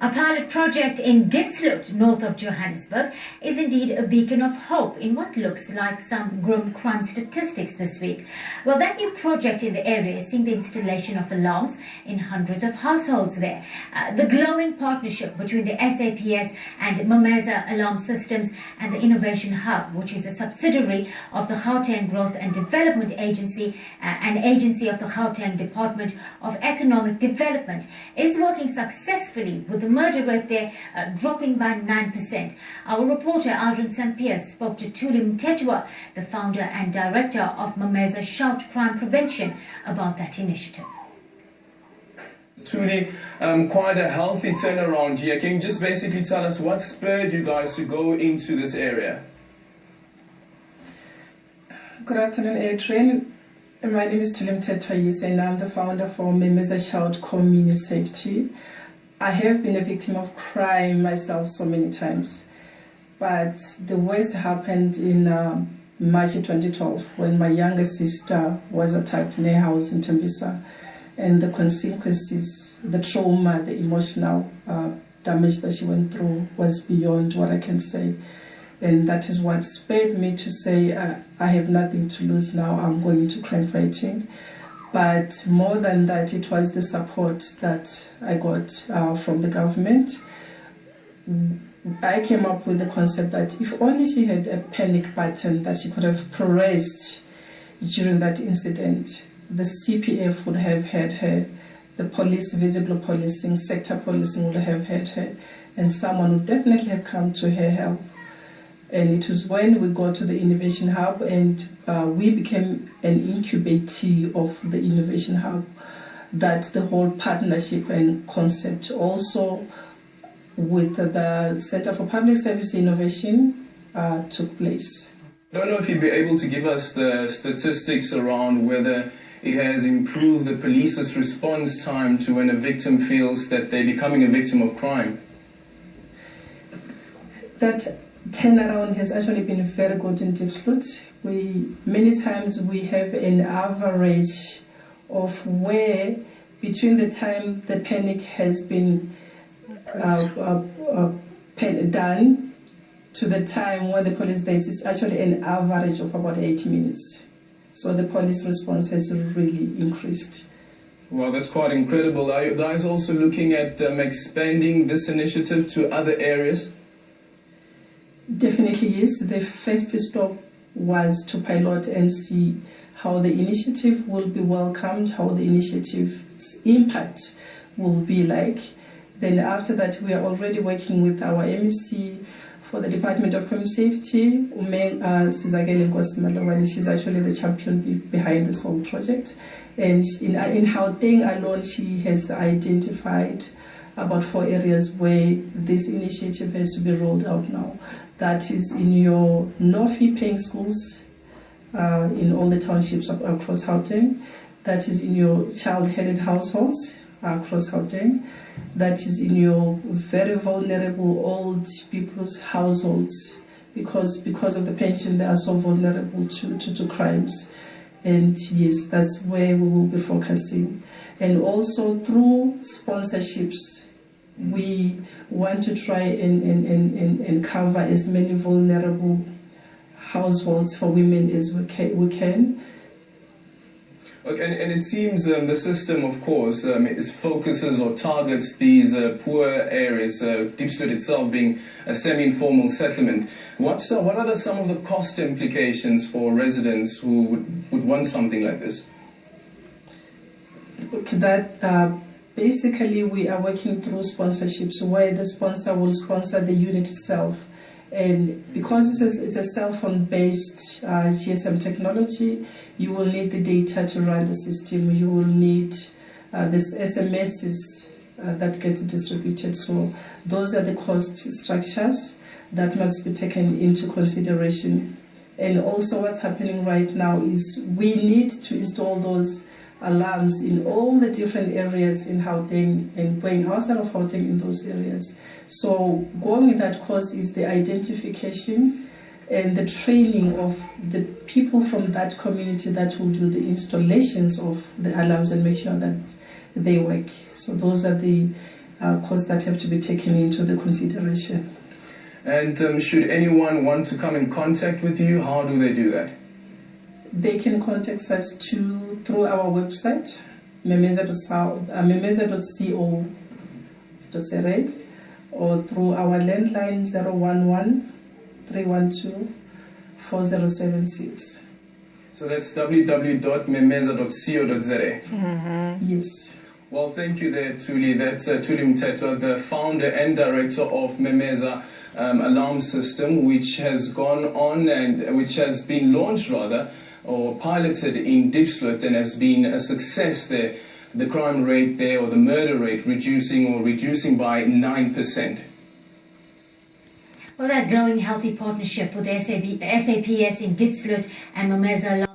A pilot project in Diepsloot, north of Johannesburg, is indeed a beacon of hope in what looks like some grim crime statistics this week. Well, that new project in the area is seeing the installation of alarms in hundreds of households there. The glowing partnership between the SAPS and Mameza Alarm Systems and the Innovation Hub, which is a subsidiary of the Gauteng Growth and Development Agency, an agency of the Gauteng Department of Economic Development, is working successfully, with the murder rate there dropping by 9%. Our reporter Aldrin St. Pierre spoke to Thuli Mthethwa, the founder and director of Mameza Shout Crime Prevention, about that initiative. Thuli, quite a healthy turnaround here. Can you just basically tell us what spurred you guys to go into this area? Good afternoon, Adrian. My name is Thuli Mthethwa and I'm the founder for Mameza Shout Community Safety. I have been a victim of crime myself so many times, but the worst happened in March 2012 when my younger sister was attacked in her house in Tembisa, and the consequences, the trauma, the emotional damage that she went through was beyond what I can say. And that is what spurred me to say, I have nothing to lose now, I'm going into crime fighting. But more than that, it was the support that I got from the government. I came up with the concept that if only she had a panic button that she could have pressed during that incident, the CPF would have had her, the police, visible policing, sector policing would have had her, and someone would definitely have come to her help. And it was when we got to the Innovation Hub and we became an incubatee of the Innovation Hub that the whole partnership and concept also with the Center for Public Service Innovation took place. I don't know if you'd be able to give us the statistics around whether it has improved the police's response time to when a victim feels that they're becoming a victim of crime. That turnaround has actually been very good in Diepsloot. Many times we have an average of where between the time the panic has been done to the time when the police dates is actually an average of about 80 minutes. So the police response has really increased. Well, that's quite incredible. Are you guys also looking at expanding this initiative to other areas? Definitely yes. The first stop was to pilot and see how the initiative will be welcomed, how the initiative's impact will be like. Then after that, we are already working with our MEC for the Department of Community Safety, she's actually the champion behind this whole project. And in Gauteng alone, she has identified about 4 areas where this initiative has to be rolled out now. That is in your no-fee paying schools in all the townships across Gauteng. That is in your child-headed households across Gauteng. That is in your very vulnerable old people's households because of the pension they are so vulnerable to crimes. And yes, that's where we will be focusing. And also through sponsorships, we want to try and cover as many vulnerable households for women as we can. Okay, and it seems the system, of course, focuses or targets these poor areas, Diepsloot itself being a semi-informal settlement. What are some of the cost implications for residents who would want something like this? That basically we are working through sponsorships where the sponsor will sponsor the unit itself. And because it's a cell phone-based GSM technology, you will need the data to run the system. You will need this SMSs that gets distributed. So those are the cost structures that must be taken into consideration. And also what's happening right now is we need to install those alarms in all the different areas in Gauteng and going outside of Gauteng in those areas. So going with that course is the identification and the training of the people from that community that will do the installations of the alarms and make sure that they work. So those are the costs that have to be taken into the consideration. And should anyone want to come in contact with you, how do they do that? They can contact us through our website, memeza.co.za, or through our landline 011-312-4076. So that's www.memeza.co.za. Yes. Well, thank you there, Tuli. That's Tuli Mthethwa, the founder and director of Memeza Alarm System, which has gone on and which has been launched rather, or piloted in Diepsloot, and has been a success there. The crime rate there, or the murder rate, reducing by 9%. Well, that growing healthy partnership with SAPS in Diepsloot and Memeza